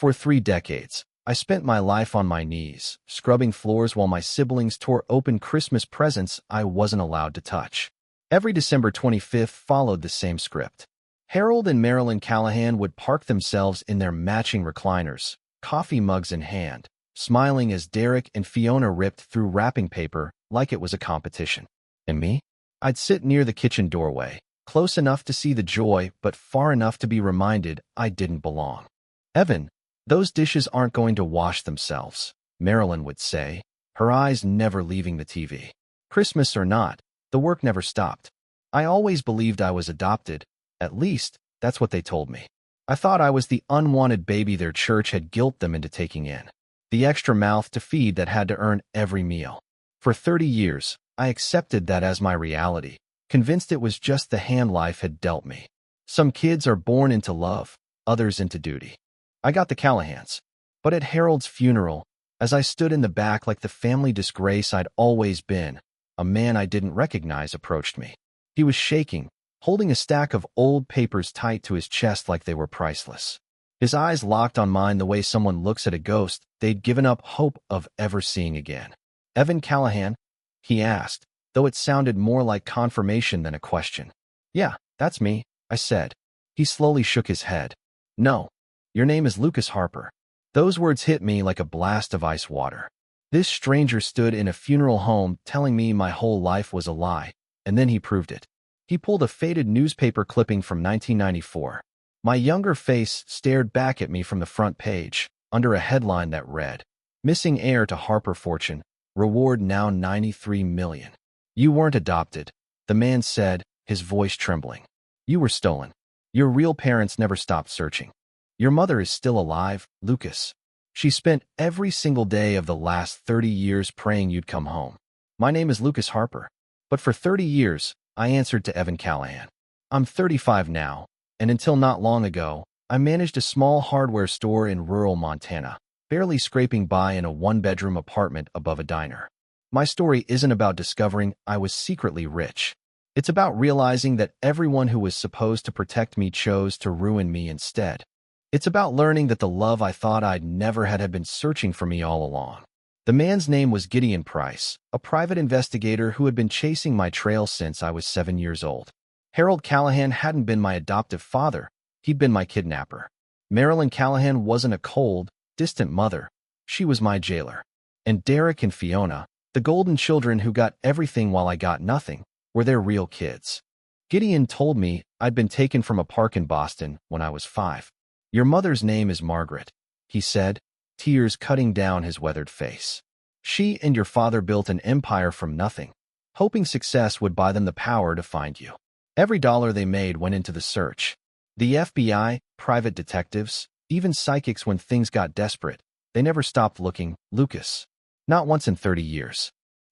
For 3 decades, I spent my life on my knees, scrubbing floors while my siblings tore open Christmas presents I wasn't allowed to touch. Every December 25th followed the same script. Harold and Marilyn Callahan would park themselves in their matching recliners, coffee mugs in hand, smiling as Derek and Fiona ripped through wrapping paper like it was a competition. And me? I'd sit near the kitchen doorway, close enough to see the joy but far enough to be reminded I didn't belong. "Evan, those dishes aren't going to wash themselves," Marilyn would say, her eyes never leaving the TV. Christmas or not, the work never stopped. I always believed I was adopted. At least, that's what they told me. I thought I was the unwanted baby their church had guilt them into taking in. The extra mouth to feed that had to earn every meal. For 30 years, I accepted that as my reality, convinced it was just the hand life had dealt me. Some kids are born into love, others into duty. I got the Callahans. But at Harold's funeral, as I stood in the back like the family disgrace I'd always been, a man I didn't recognize approached me. He was shaking, holding a stack of old papers tight to his chest like they were priceless. His eyes locked on mine the way someone looks at a ghost they'd given up hope of ever seeing again. "Evan Callahan?" he asked, though it sounded more like confirmation than a question. "Yeah, that's me," I said. He slowly shook his head. "No, your name is Lucas Harper." Those words hit me like a blast of ice water. This stranger stood in a funeral home telling me my whole life was a lie, and then he proved it. He pulled a faded newspaper clipping from 1994. My younger face stared back at me from the front page, under a headline that read, "Missing heir to Harper fortune, reward now $93 million. You weren't adopted," the man said, his voice trembling. "You were stolen. Your real parents never stopped searching. Your mother is still alive, Lucas. She spent every single day of the last 30 years praying you'd come home. My name is Lucas Harper. But for 30 years, I answered to Evan Callahan. I'm 35 now, and until not long ago, I managed a small hardware store in rural Montana, barely scraping by in a one-bedroom apartment above a diner. My story isn't about discovering I was secretly rich. It's about realizing that everyone who was supposed to protect me chose to ruin me instead. It's about learning that the love I thought I'd never had been searching for me all along. The man's name was Gideon Price, a private investigator who had been chasing my trail since I was 7 years old. Harold Callahan hadn't been my adoptive father, he'd been my kidnapper. Marilyn Callahan wasn't a cold, distant mother, she was my jailer. And Derek and Fiona, the golden children who got everything while I got nothing, were their real kids. Gideon told me I'd been taken from a park in Boston when I was 5. "Your mother's name is Margaret," he said, tears cutting down his weathered face. "She and your father built an empire from nothing, hoping success would buy them the power to find you. Every dollar they made went into the search. The FBI, private detectives, even psychics when things got desperate. They never stopped looking, Lucas. Not once in 30 years.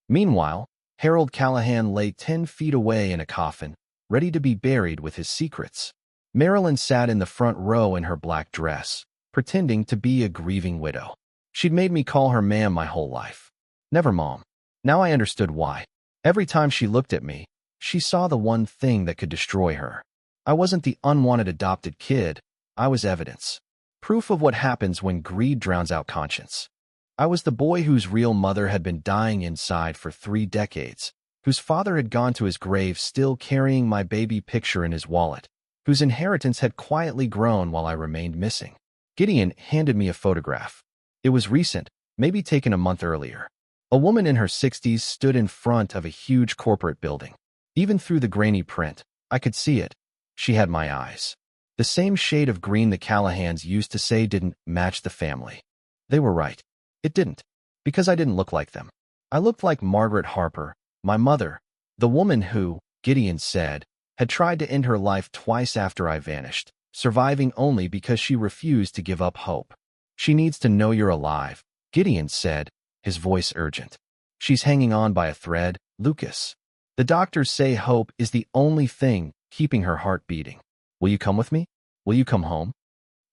Meanwhile, Harold Callahan lay 10 feet away in a coffin, ready to be buried with his secrets. Marilyn sat in the front row in her black dress, pretending to be a grieving widow. She'd made me call her ma'am my whole life. Never mom. Now I understood why. Every time she looked at me, she saw the one thing that could destroy her. I wasn't the unwanted adopted kid. I was evidence. Proof of what happens when greed drowns out conscience. I was the boy whose real mother had been dying inside for 3 decades, whose father had gone to his grave still carrying my baby picture in his wallet, whose inheritance had quietly grown while I remained missing. Gideon handed me a photograph. It was recent, maybe taken a month earlier. A woman in her 60s stood in front of a huge corporate building. Even through the grainy print, I could see it. She had my eyes. The same shade of green the Callahans used to say didn't match the family. They were right. It didn't. Because I didn't look like them. I looked like Margaret Harper, my mother, the woman who, Gideon said, had tried to end her life twice after I vanished, surviving only because she refused to give up hope. "She needs to know you're alive," Gideon said, his voice urgent. "She's hanging on by a thread, Lucas. The doctors say hope is the only thing keeping her heart beating. Will you come with me? Will you come home?"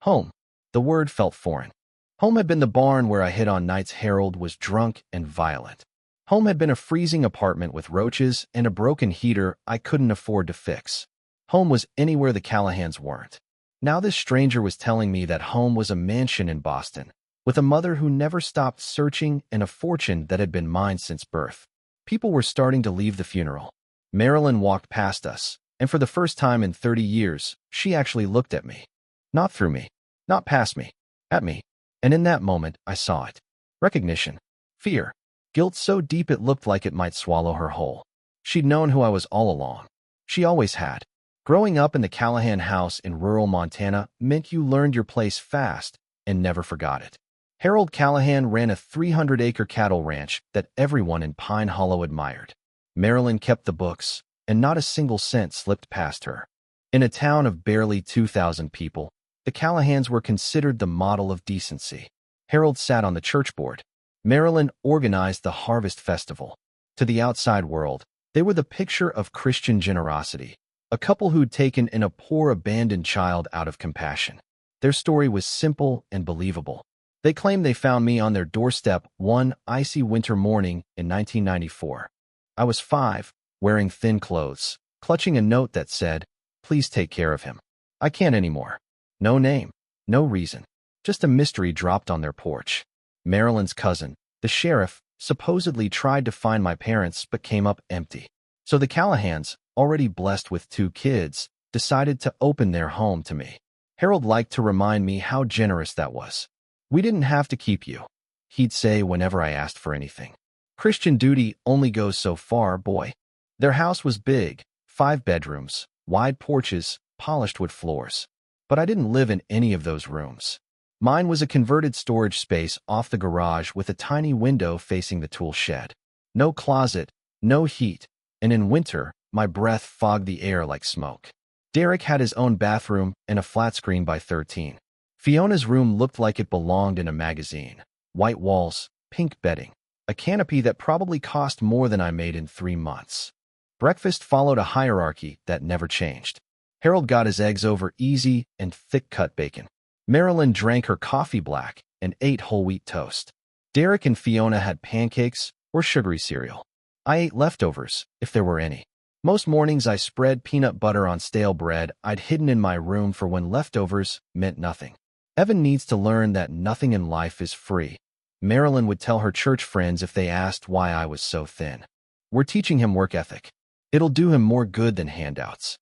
Home. The word felt foreign. Home had been the barn where I hid on nights Harold was drunk and violent. Home had been a freezing apartment with roaches and a broken heater I couldn't afford to fix. Home was anywhere the Callahans weren't. Now this stranger was telling me that home was a mansion in Boston, with a mother who never stopped searching and a fortune that had been mine since birth. People were starting to leave the funeral. Marilyn walked past us, and for the first time in 30 years, she actually looked at me. Not through me, not past me, at me. And in that moment, I saw it. Recognition. Fear. Guilt so deep it looked like it might swallow her whole. She'd known who I was all along. She always had. Growing up in the Callahan house in rural Montana meant you learned your place fast and never forgot it. Harold Callahan ran a 300-acre cattle ranch that everyone in Pine Hollow admired. Marilyn kept the books, and not a single cent slipped past her. In a town of barely 2,000 people, the Callahans were considered the model of decency. Harold sat on the church board. Marilyn organized the Harvest Festival. To the outside world, they were the picture of Christian generosity, a couple who'd taken in a poor abandoned child out of compassion. Their story was simple and believable. They claimed they found me on their doorstep one icy winter morning in 1994. I was 5, wearing thin clothes, clutching a note that said, "Please take care of him. I can't anymore." No name, no reason, just a mystery dropped on their porch. Marilyn's cousin, the sheriff, supposedly tried to find my parents but came up empty. So the Callahans, already blessed with 2 kids, decided to open their home to me. Harold liked to remind me how generous that was. "We didn't have to keep you," he'd say whenever I asked for anything. "Christian duty only goes so far, boy." Their house was big, 5 bedrooms, wide porches, polished wood floors. But I didn't live in any of those rooms. Mine was a converted storage space off the garage with a tiny window facing the tool shed. No closet, no heat, and in winter, my breath fogged the air like smoke. Derek had his own bathroom and a flat screen by 13. Fiona's room looked like it belonged in a magazine. White walls, pink bedding, a canopy that probably cost more than I made in 3 months. Breakfast followed a hierarchy that never changed. Harold got his eggs over easy and thick-cut bacon. Marilyn drank her coffee black and ate whole wheat toast. Derek and Fiona had pancakes or sugary cereal. I ate leftovers, if there were any. Most mornings I spread peanut butter on stale bread I'd hidden in my room for when leftovers meant nothing. Evan needs to learn that nothing in life is free. Marilyn would tell her church friends if they asked why I was so thin. "We're teaching him work ethic. It'll do him more good than handouts."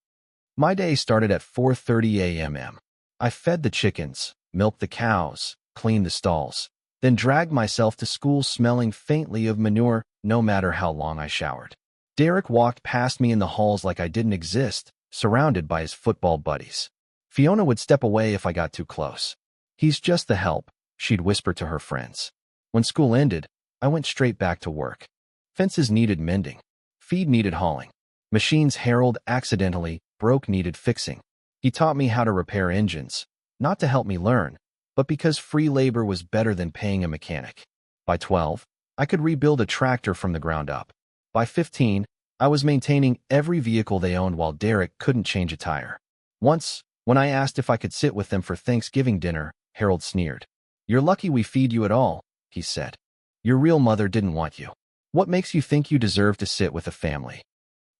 My day started at 4:30 a.m. I fed the chickens, milked the cows, cleaned the stalls, then dragged myself to school smelling faintly of manure no matter how long I showered. Derek walked past me in the halls like I didn't exist, surrounded by his football buddies. Fiona would step away if I got too close. "He's just the help," she'd whisper to her friends. When school ended, I went straight back to work. Fences needed mending. Feed needed hauling. Machines Harold accidentally broke needed fixing. He taught me how to repair engines, not to help me learn, but because free labor was better than paying a mechanic. By 12, I could rebuild a tractor from the ground up. By 15, I was maintaining every vehicle they owned while Derek couldn't change a tire. Once, when I asked if I could sit with them for Thanksgiving dinner, Harold sneered. "You're lucky we feed you at all," he said. "Your real mother didn't want you. What makes you think you deserve to sit with a family?"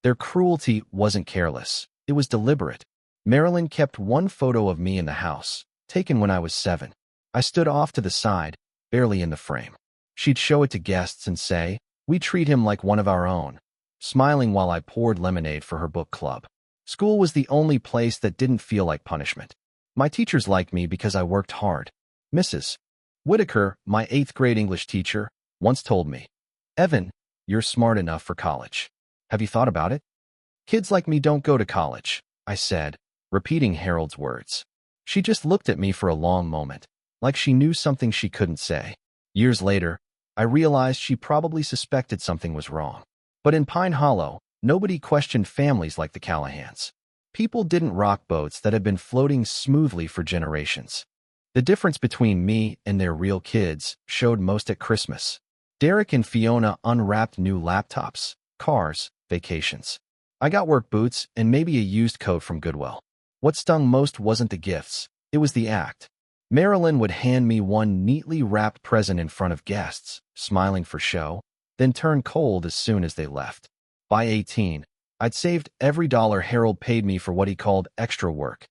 Their cruelty wasn't careless. It was deliberate. Marilyn kept one photo of me in the house, taken when I was 7. I stood off to the side, barely in the frame. She'd show it to guests and say, "We treat him like one of our own," smiling while I poured lemonade for her book club. School was the only place that didn't feel like punishment. My teachers liked me because I worked hard. Mrs. Whitaker, my 8th grade English teacher, once told me, "Evan, you're smart enough for college. Have you thought about it?" "Kids like me don't go to college," I said, repeating Harold's words. She just looked at me for a long moment, like she knew something she couldn't say. Years later, I realized she probably suspected something was wrong. But in Pine Hollow, nobody questioned families like the Callahans. People didn't rock boats that had been floating smoothly for generations. The difference between me and their real kids showed most at Christmas. Derek and Fiona unwrapped new laptops, cars, vacations. I got work boots and maybe a used coat from Goodwill. What stung most wasn't the gifts, it was the act. Marilyn would hand me one neatly wrapped present in front of guests, smiling for show, then turn cold as soon as they left. By 18, I'd saved every dollar Harold paid me for what he called extra work.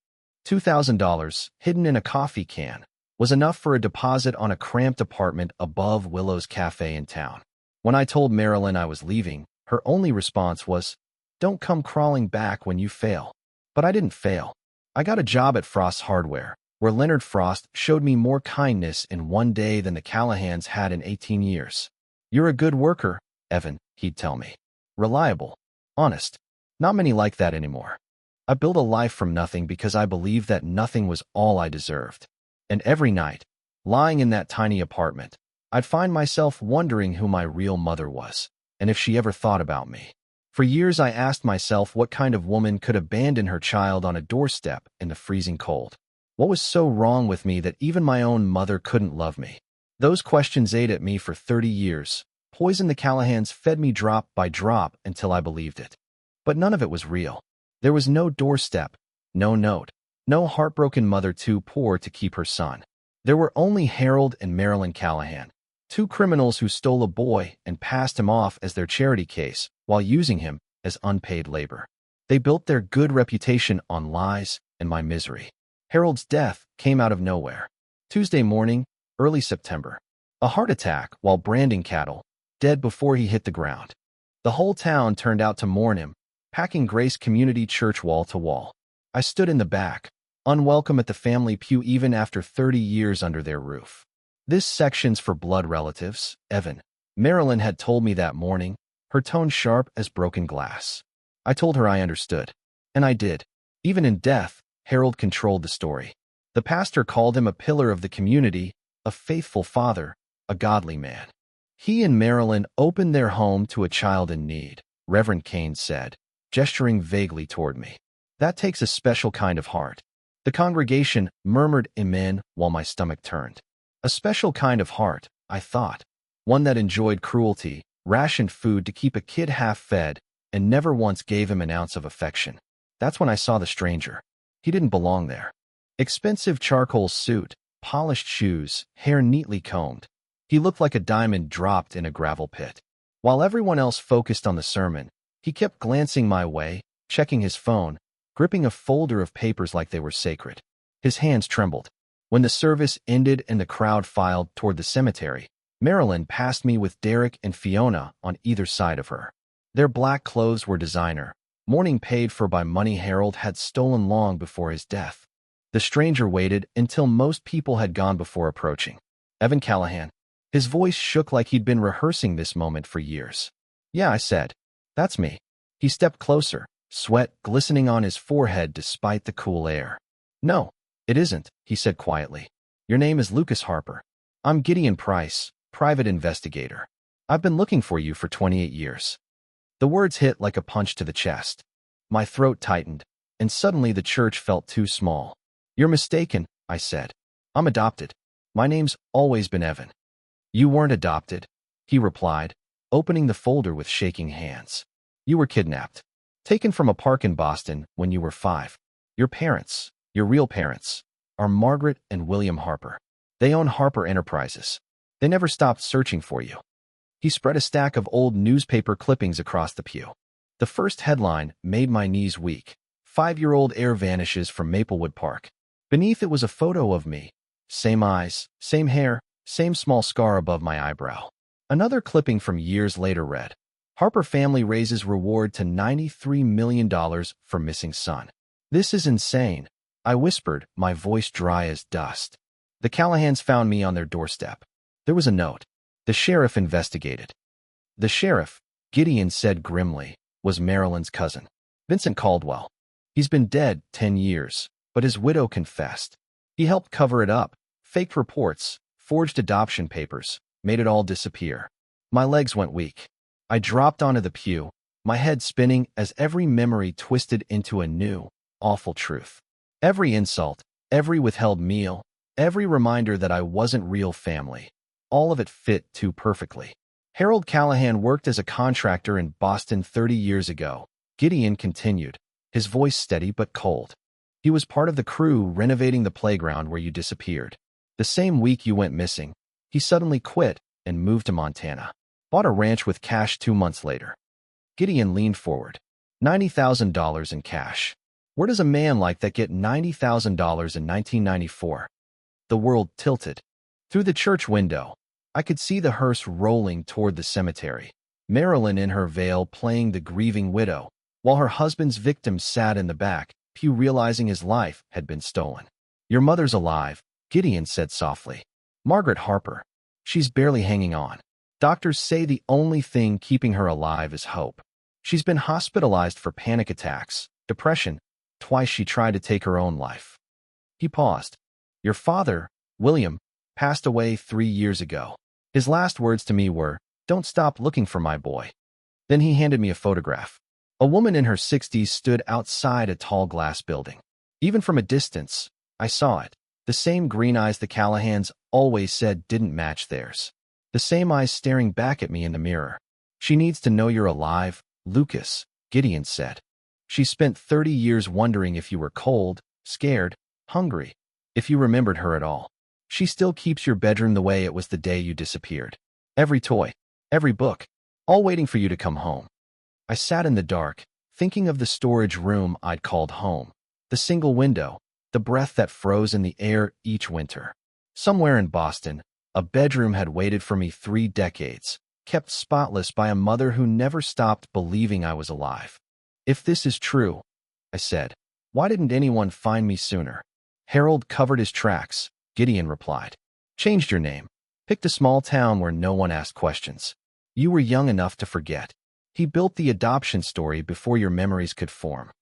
$2,000, hidden in a coffee can, was enough for a deposit on a cramped apartment above Willow's Cafe in town. When I told Marilyn I was leaving, her only response was, "Don't come crawling back when you fail." But I didn't fail. I got a job at Frost's Hardware, where Leonard Frost showed me more kindness in one day than the Callahans had in 18 years. "You're a good worker, Evan," he'd tell me. "Reliable. Honest. Not many like that anymore." I built a life from nothing because I believed that nothing was all I deserved. And every night, lying in that tiny apartment, I'd find myself wondering who my real mother was, and if she ever thought about me. For years I asked myself what kind of woman could abandon her child on a doorstep in the freezing cold. What was so wrong with me that even my own mother couldn't love me? Those questions ate at me for 30 years. Poison the Callahans fed me drop by drop until I believed it. But none of it was real. There was no doorstep, no note, no heartbroken mother too poor to keep her son. There were only Harold and Marilyn Callahan, two criminals who stole a boy and passed him off as their charity case while using him as unpaid labor. They built their good reputation on lies and my misery. Harold's death came out of nowhere. Tuesday morning, early September. A heart attack while branding cattle, dead before he hit the ground. The whole town turned out to mourn him, packing Grace Community Church wall to wall. I stood in the back, unwelcome at the family pew even after 30 years under their roof. "This section's for blood relatives, Evan," Marilyn had told me that morning, her tone sharp as broken glass. I told her I understood. And I did. Even in death, Harold controlled the story. The pastor called him a pillar of the community, a faithful father, a godly man. He and Marilyn opened their home to a child in need, Reverend Kane said, gesturing vaguely toward me. "That takes a special kind of heart." The congregation murmured amen while my stomach turned. A special kind of heart, I thought. One that enjoyed cruelty, rationed food to keep a kid half-fed, and never once gave him an ounce of affection. That's when I saw the stranger. He didn't belong there. Expensive charcoal suit, polished shoes, hair neatly combed. He looked like a diamond dropped in a gravel pit. While everyone else focused on the sermon, he kept glancing my way, checking his phone, gripping a folder of papers like they were sacred. His hands trembled. When the service ended and the crowd filed toward the cemetery, Marilyn passed me with Derek and Fiona on either side of her. Their black clothes were designer, mourning paid for by money Harold had stolen long before his death. The stranger waited until most people had gone before approaching. "Evan Callahan." His voice shook like he'd been rehearsing this moment for years. "Yeah," I said. "That's me." He stepped closer, sweat glistening on his forehead despite the cool air. "No, it isn't," he said quietly. "Your name is Lucas Harper. I'm Gideon Price, private investigator. I've been looking for you for 28 years. The words hit like a punch to the chest. My throat tightened, and suddenly the church felt too small. "You're mistaken," I said. "I'm adopted. My name's always been Evan." "You weren't adopted," he replied, opening the folder with shaking hands. "You were kidnapped. Taken from a park in Boston when you were 5. Your parents, your real parents, are Margaret and William Harper. They own Harper Enterprises. They never stopped searching for you." He spread a stack of old newspaper clippings across the pew. The first headline made my knees weak. 5-year-old heir vanishes from Maplewood Park. Beneath it was a photo of me. Same eyes, same hair, same small scar above my eyebrow. Another clipping from years later read, "Harper family raises reward to $93 million for missing son." "This is insane," I whispered, my voice dry as dust. The Callahans found me on their doorstep. There was a note. "The sheriff investigated." The sheriff, Gideon said grimly, was Marilyn's cousin, Vincent Caldwell. He's been dead 10 years, but his widow confessed. He helped cover it up, faked reports, forged adoption papers, made it all disappear. My legs went weak. I dropped onto the pew, my head spinning as every memory twisted into a new, awful truth. Every insult, every withheld meal, every reminder that I wasn't real family. All of it fit too perfectly. "Harold Callahan worked as a contractor in Boston 30 years ago," Gideon continued, his voice steady but cold. "He was part of the crew renovating the playground where you disappeared. The same week you went missing, he suddenly quit and moved to Montana. Bought a ranch with cash 2 months later." Gideon leaned forward. $90,000 in cash. Where does a man like that get $90,000 in 1994? The world tilted. Through the church window, I could see the hearse rolling toward the cemetery. Marilyn in her veil playing the grieving widow, while her husband's victim sat in the back pew realizing his life had been stolen. "Your mother's alive," Gideon said softly. "Margaret Harper. She's barely hanging on. Doctors say the only thing keeping her alive is hope. She's been hospitalized for panic attacks, depression. Twice she tried to take her own life." He paused. "Your father, William, passed away 3 years ago. His last words to me were, 'Don't stop looking for my boy.'" Then he handed me a photograph. A woman in her 60s stood outside a tall glass building. Even from a distance, I saw it. The same green eyes the Callahans always said didn't match theirs. The same eyes staring back at me in the mirror. "She needs to know you're alive, Lucas," Gideon said. "She spent 30 years wondering if you were cold, scared, hungry, if you remembered her at all. She still keeps your bedroom the way it was the day you disappeared. Every toy, every book, all waiting for you to come home." I sat in the dark, thinking of the storage room I'd called home, the single window, the breath that froze in the air each winter. Somewhere in Boston, a bedroom had waited for me 3 decades, kept spotless by a mother who never stopped believing I was alive. "If this is true," I said, "why didn't anyone find me sooner?" "Harold covered his tracks," Gideon replied. "Changed your name. Picked a small town where no one asked questions. You were young enough to forget. He built the adoption story before your memories could form."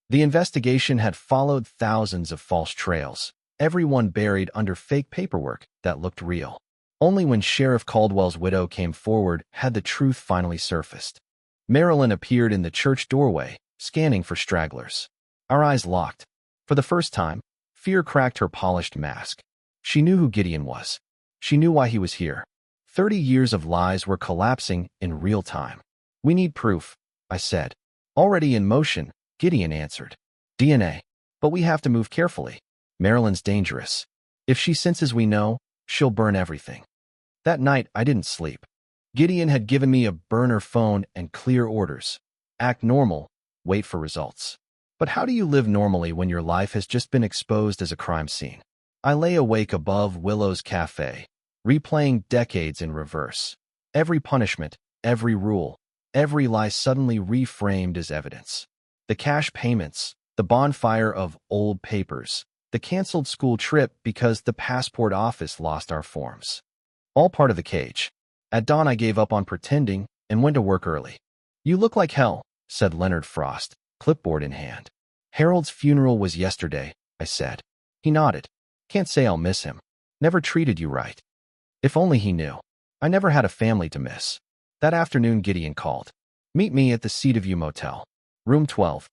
The investigation had followed thousands of false trails, everyone buried under fake paperwork that looked real. Only when Sheriff Caldwell's widow came forward had the truth finally surfaced. Marilyn appeared in the church doorway, scanning for stragglers. Our eyes locked. For the first time, fear cracked her polished mask. She knew who Gideon was. She knew why he was here. 30 years of lies were collapsing in real time. "We need proof," I said. "Already in motion," Gideon answered. "DNA. But we have to move carefully. Marilyn's dangerous. If she senses we know, she'll burn everything." That night, I didn't sleep. Gideon had given me a burner phone and clear orders. Act normal, wait for results. But how do you live normally when your life has just been exposed as a crime scene? I lay awake above Willow's Cafe, replaying decades in reverse. Every punishment, every rule, every lie suddenly reframed as evidence. The cash payments, the bonfire of old papers, the canceled school trip because the passport office lost our forms. All part of the cage. At dawn I gave up on pretending and went to work early. "You look like hell," said Leonard Frost, clipboard in hand. "Harold's funeral was yesterday," I said. He nodded. "Can't say I'll miss him. Never treated you right." If only he knew. I never had a family to miss. That afternoon Gideon called. "Meet me at the Cedarview Motel. Room 12.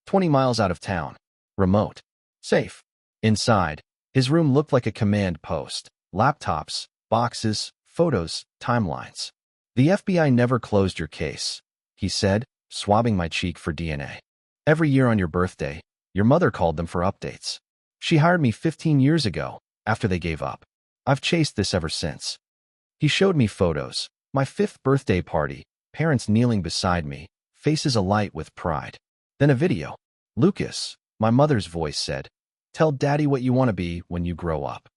20 miles out of town. Remote. Safe." Inside, his room looked like a command post. Laptops, boxes, photos, timelines. "The FBI never closed your case," he said, swabbing my cheek for DNA. "Every year on your birthday, your mother called them for updates. She hired me 15 years ago, after they gave up. I've chased this ever since." He showed me photos. My 5th birthday party, parents kneeling beside me, faces alight with pride. Then a video. "Lucas," my mother's voice said, "tell Daddy what you want to be when you grow up."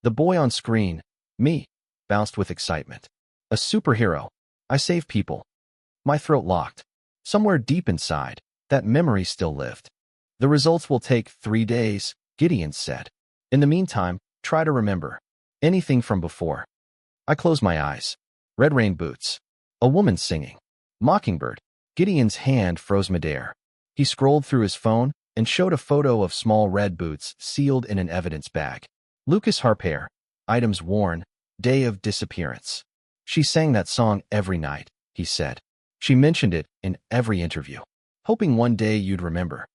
The boy on screen, me, bounced with excitement. A superhero. I save people. My throat locked. Somewhere deep inside, that memory still lived. "The results will take 3 days," Gideon said. "In the meantime, try to remember anything from before." I closed my eyes. Red rain boots. A woman singing. Mockingbird. Gideon's hand froze midair. He scrolled through his phone and showed a photo of small red boots sealed in an evidence bag. Lucas Harper. Items worn. Day of disappearance. "She sang that song every night," he said. "She mentioned it in every interview. Hoping one day you'd remember."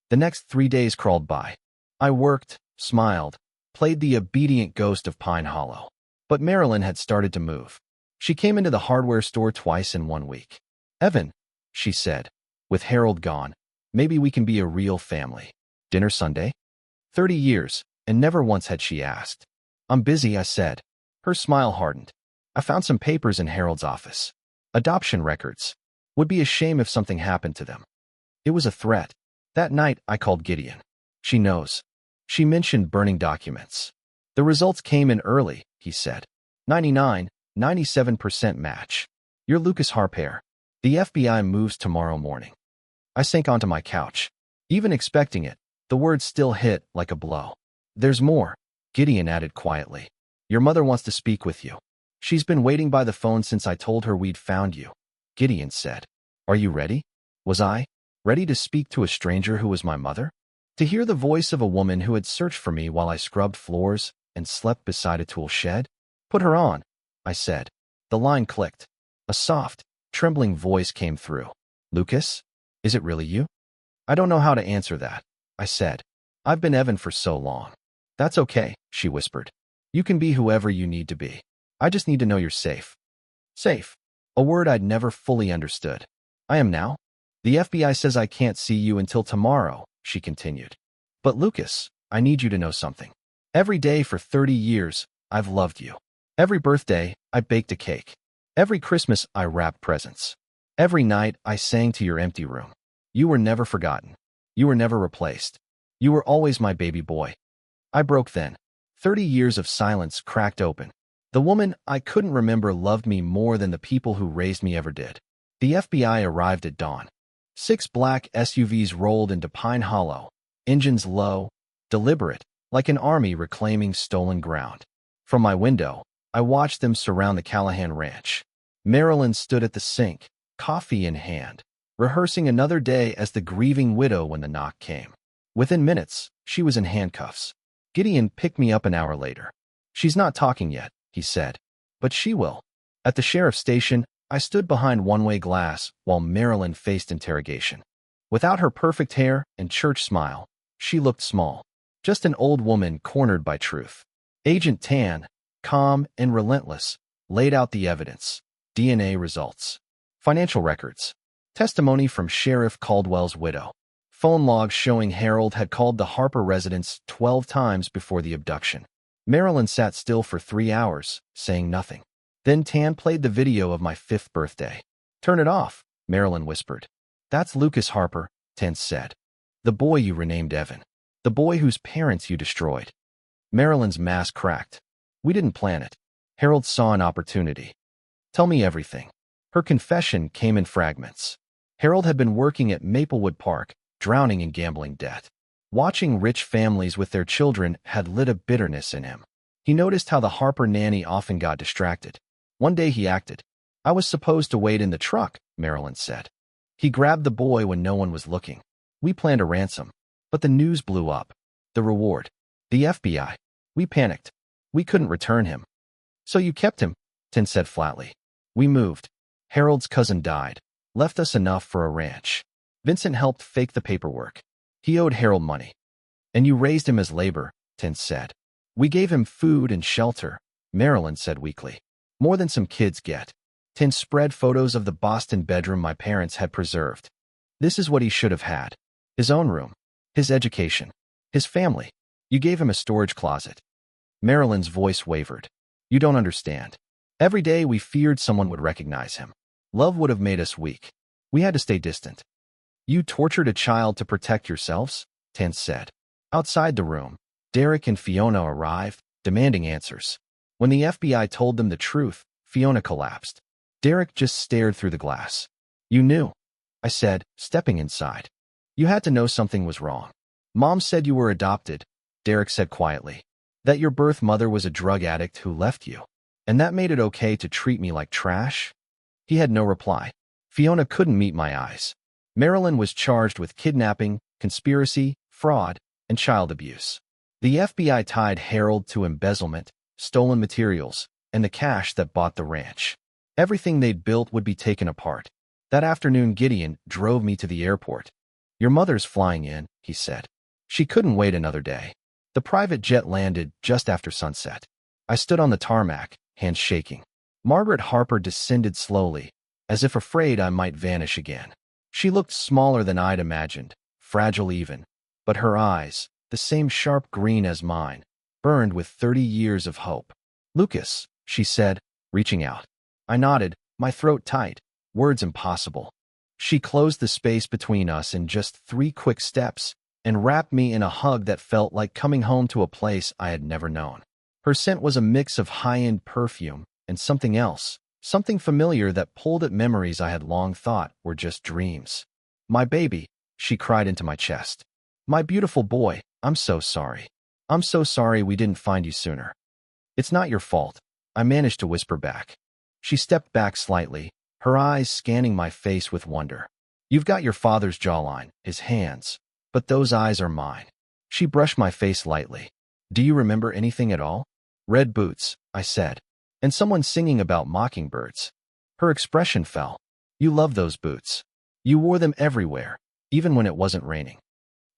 The next 3 days crawled by. I worked, smiled, played the obedient ghost of Pine Hollow. But Marilyn had started to move. She came into the hardware store twice in 1 week. "Evan," she said, "with Harold gone, maybe we can be a real family. Dinner Sunday?" 30 years, and never once had she asked. "I'm busy," I said. Her smile hardened. "I found some papers in Harold's office. Adoption records. Would be a shame if something happened to them." It was a threat. That night, I called Gideon. She knows. She mentioned burning documents. The results came in early, he said. 99, 97% match. You're Lucas Harper. The FBI moves tomorrow morning. I sank onto my couch. Even expecting it, the words still hit like a blow. There's more, Gideon added quietly. Your mother wants to speak with you. She's been waiting by the phone since I told her we'd found you. Gideon said. Are you ready? Was I ready to speak to a stranger who was my mother? To hear the voice of a woman who had searched for me while I scrubbed floors and slept beside a tool shed? Put her on, I said. The line clicked. A soft, trembling voice came through. Lucas? Is it really you? I don't know how to answer that, I said. I've been Evan for so long. That's okay, she whispered. You can be whoever you need to be. I just need to know you're safe. Safe. A word I'd never fully understood. I am now. The FBI says I can't see you until tomorrow, she continued. But Lucas, I need you to know something. Every day for 30 years, I've loved you. Every birthday, I baked a cake. Every Christmas, I wrapped presents. Every night, I sang to your empty room. You were never forgotten. You were never replaced. You were always my baby boy. I broke then. 30 years of silence cracked open. The woman I couldn't remember loved me more than the people who raised me ever did. The FBI arrived at dawn. 6 black SUVs rolled into Pine Hollow, engines low, deliberate, like an army reclaiming stolen ground. From my window, I watched them surround the Callahan Ranch. Marilyn stood at the sink, coffee in hand, rehearsing another day as the grieving widow when the knock came. Within minutes, she was in handcuffs. Gideon picked me up an hour later. She's not talking yet, he said, but she will. At the sheriff's station, I stood behind one-way glass while Marilyn faced interrogation. Without her perfect hair and church smile, she looked small, just an old woman cornered by truth. Agent Tan, calm and relentless, laid out the evidence, DNA results, financial records, testimony from Sheriff Caldwell's widow, phone logs showing Harold had called the Harper residence 12 times before the abduction. Marilyn sat still for 3 hours, saying nothing. Then Tan played the video of my 5th birthday. Turn it off, Marilyn whispered. That's Lucas Harper, Tan said. The boy you renamed Evan. The boy whose parents you destroyed. Marilyn's mask cracked. We didn't plan it. Harold saw an opportunity. Tell me everything. Her confession came in fragments. Harold had been working at Maplewood Park, drowning in gambling debt. Watching rich families with their children had lit a bitterness in him. He noticed how the Harper nanny often got distracted. One day he acted. I was supposed to wait in the truck, Marilyn said. He grabbed the boy when no one was looking. We planned a ransom, but the news blew up. The reward. The FBI. We panicked. We couldn't return him. So you kept him, Tin said flatly. We moved. Harold's cousin died. Left us enough for a ranch. Vincent helped fake the paperwork. He owed Harold money. And you raised him as labor, Tin said. We gave him food and shelter, Marilyn said weakly. More than some kids get. Tin spread photos of the Boston bedroom my parents had preserved. This is what he should have had. His own room. His education. His family. You gave him a storage closet. Marilyn's voice wavered. You don't understand. Every day we feared someone would recognize him. Love would have made us weak. We had to stay distant. You tortured a child to protect yourselves, Tin said. Outside the room, Derek and Fiona arrived, demanding answers. When the FBI told them the truth, Fiona collapsed. Derek just stared through the glass. You knew, I said, stepping inside. You had to know something was wrong. Mom said you were adopted, Derek said quietly. That your birth mother was a drug addict who left you. And that made it okay to treat me like trash? He had no reply. Fiona couldn't meet my eyes. Marilyn was charged with kidnapping, conspiracy, fraud, and child abuse. The FBI tied Harold to embezzlement, stolen materials, and the cash that bought the ranch. Everything they'd built would be taken apart. That afternoon, Gideon drove me to the airport. Your mother's flying in, he said. She couldn't wait another day. The private jet landed just after sunset. I stood on the tarmac, hands shaking. Margaret Harper descended slowly, as if afraid I might vanish again. She looked smaller than I'd imagined, fragile even, but her eyes, the same sharp green as mine, burned with 30 years of hope. Lucas, she said, reaching out. I nodded, my throat tight, words impossible. She closed the space between us in just 3 quick steps and wrapped me in a hug that felt like coming home to a place I had never known. Her scent was a mix of high-end perfume and something else, something familiar that pulled at memories I had long thought were just dreams. "My baby," she cried into my chest. "My beautiful boy, I'm so sorry. I'm so sorry we didn't find you sooner." "It's not your fault," I managed to whisper back. She stepped back slightly, her eyes scanning my face with wonder. "You've got your father's jawline, his hands, but those eyes are mine." She brushed my face lightly. "Do you remember anything at all?" "Red boots," I said, "and someone singing about mockingbirds." Her expression fell. "You love those boots. You wore them everywhere, even when it wasn't raining.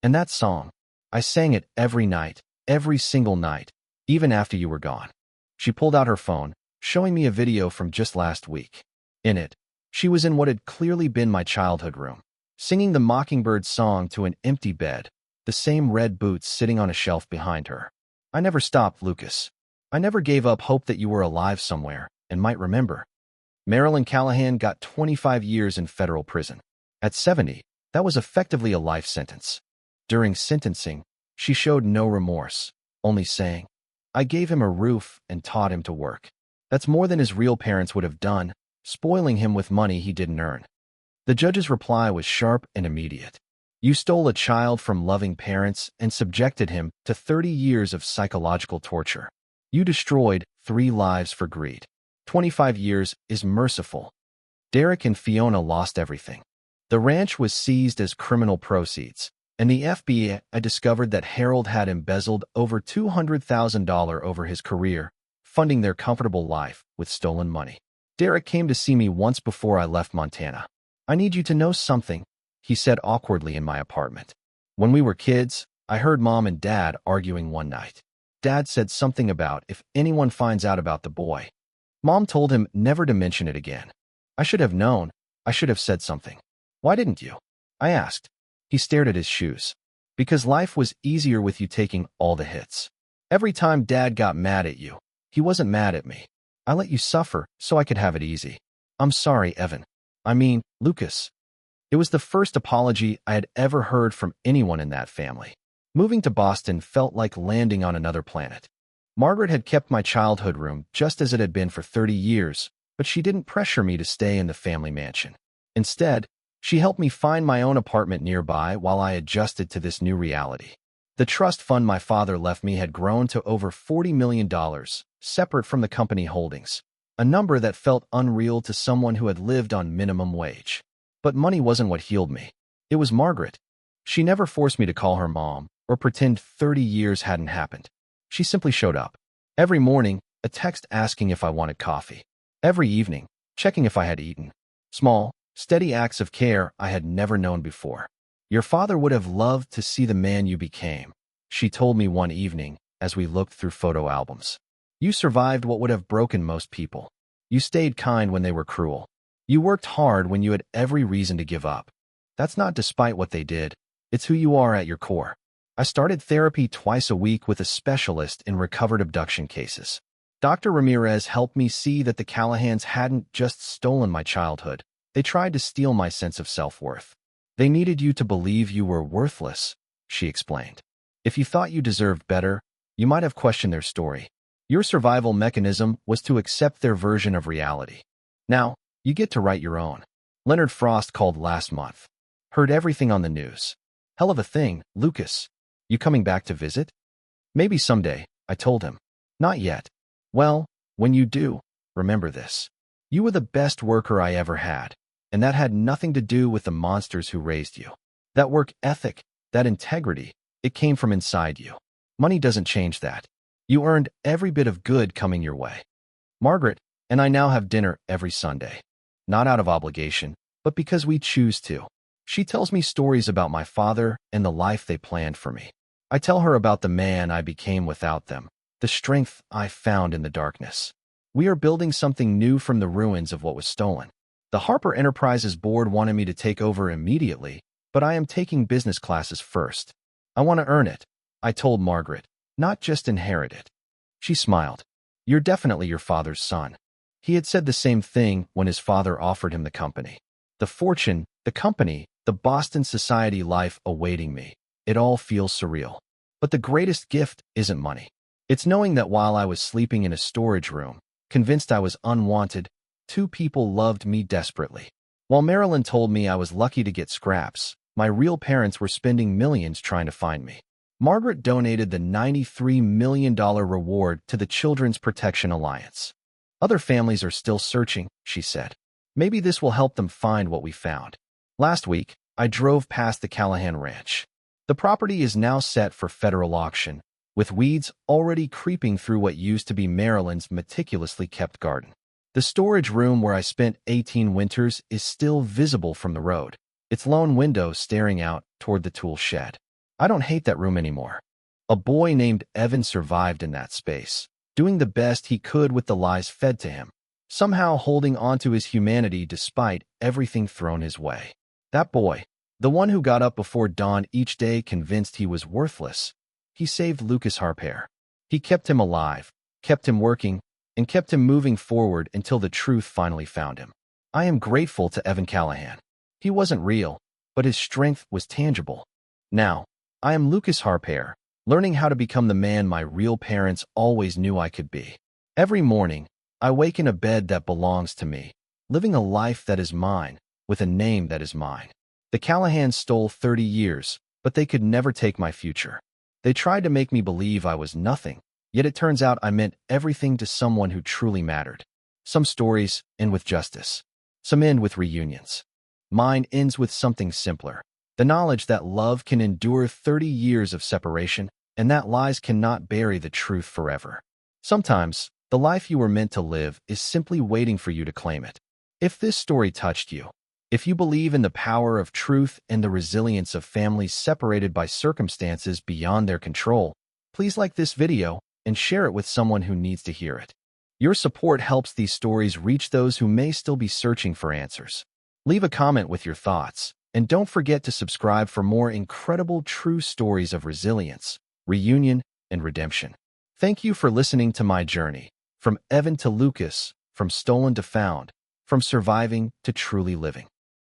And that song, I sang it every night, every single night, even after you were gone." She pulled out her phone, showing me a video from just last week. In it, she was in what had clearly been my childhood room, singing the Mockingbird song to an empty bed, the same red boots sitting on a shelf behind her. "I never stopped, Lucas. I never gave up hope that you were alive somewhere and might remember." Marilyn Callahan got 25 years in federal prison. At 70, that was effectively a life sentence. During sentencing, she showed no remorse, only saying, "I gave him a roof and taught him to work. That's more than his real parents would have done, spoiling him with money he didn't earn." The judge's reply was sharp and immediate. "You stole a child from loving parents and subjected him to 30 years of psychological torture. You destroyed 3 lives for greed. 25 years is merciful." Derek and Fiona lost everything. The ranch was seized as criminal proceeds, and the FBI discovered that Harold had embezzled over $200,000 over his career, funding their comfortable life with stolen money. Derek came to see me once before I left Montana. "I need you to know something," he said awkwardly in my apartment. "When we were kids, I heard Mom and Dad arguing one night. Dad said something about if anyone finds out about the boy. Mom told him never to mention it again. I should have known. I should have said something." "Why didn't you?" I asked. He stared at his shoes. "Because life was easier with you taking all the hits. Every time Dad got mad at you, he wasn't mad at me. I let you suffer so I could have it easy. I'm sorry, Evan. I mean, Lucas." It was the first apology I had ever heard from anyone in that family. Moving to Boston felt like landing on another planet. Margaret had kept my childhood room just as it had been for 30 years, but she didn't pressure me to stay in the family mansion. Instead, she helped me find my own apartment nearby while I adjusted to this new reality. The trust fund my father left me had grown to over $40 million, separate from the company holdings, a number that felt unreal to someone who had lived on minimum wage. But money wasn't what healed me. It was Margaret. She never forced me to call her mom or pretend 30 years hadn't happened. She simply showed up. Every morning, a text asking if I wanted coffee. Every evening, checking if I had eaten. Small, steady acts of care I had never known before. "Your father would have loved to see the man you became," she told me one evening as we looked through photo albums. "You survived what would have broken most people. You stayed kind when they were cruel. You worked hard when you had every reason to give up. That's not despite what they did. It's who you are at your core." I started therapy twice a week with a specialist in recovered abduction cases. Dr. Ramirez helped me see that the Callahans hadn't just stolen my childhood. They tried to steal my sense of self-worth. "They needed you to believe you were worthless," she explained. "If you thought you deserved better, you might have questioned their story. Your survival mechanism was to accept their version of reality. Now, you get to write your own." Leonard Frost called last month. "Heard everything on the news. Hell of a thing, Lucas. You coming back to visit?" "Maybe someday," I told him. "Not yet." "Well, when you do, remember this. You were the best worker I ever had, and that had nothing to do with the monsters who raised you. That work ethic, that integrity, it came from inside you. Money doesn't change that. You earned every bit of good coming your way." Margaret and I now have dinner every Sunday. Not out of obligation, but because we choose to. She tells me stories about my father and the life they planned for me. I tell her about the man I became without them, the strength I found in the darkness. We are building something new from the ruins of what was stolen. The Harper Enterprises board wanted me to take over immediately, but I am taking business classes first. I want to earn it, I told Margaret, not just inherit it. She smiled. "You're definitely your father's son." He had said the same thing when his father offered him the company. The fortune The company, the Boston society life awaiting me. It all feels surreal. But the greatest gift isn't money. It's knowing that while I was sleeping in a storage room, convinced I was unwanted, two people loved me desperately. While Marilyn told me I was lucky to get scraps, my real parents were spending millions trying to find me. Margaret donated the $93 million reward to the Children's Protection Alliance. Other families are still searching, she said. Maybe this will help them find what we found. Last week, I drove past the Callahan Ranch. The property is now set for federal auction, with weeds already creeping through what used to be Marilyn's meticulously kept garden. The storage room where I spent 18 winters is still visible from the road, its lone window staring out toward the tool shed. I don't hate that room anymore. A boy named Evan survived in that space, doing the best he could with the lies fed to him, somehow holding onto his humanity despite everything thrown his way. That boy, the one who got up before dawn each day convinced he was worthless, he saved Lucas Harper. He kept him alive, kept him working, and kept him moving forward until the truth finally found him. I am grateful to Evan Callahan. He wasn't real, but his strength was tangible. Now, I am Lucas Harper, learning how to become the man my real parents always knew I could be. Every morning, I wake in a bed that belongs to me, living a life that is mine, with a name that is mine. The Callahans stole 30 years, but they could never take my future. They tried to make me believe I was nothing, yet it turns out I meant everything to someone who truly mattered. Some stories end with justice. Some end with reunions. Mine ends with something simpler. The knowledge that love can endure 30 years of separation, and that lies cannot bury the truth forever. Sometimes, the life you were meant to live is simply waiting for you to claim it. If this story touched you, if you believe in the power of truth and the resilience of families separated by circumstances beyond their control, please like this video and share it with someone who needs to hear it. Your support helps these stories reach those who may still be searching for answers. Leave a comment with your thoughts, and don't forget to subscribe for more incredible true stories of resilience, reunion, and redemption. Thank you for listening to my journey, from Evan to Lucas, from stolen to found, from surviving to truly living.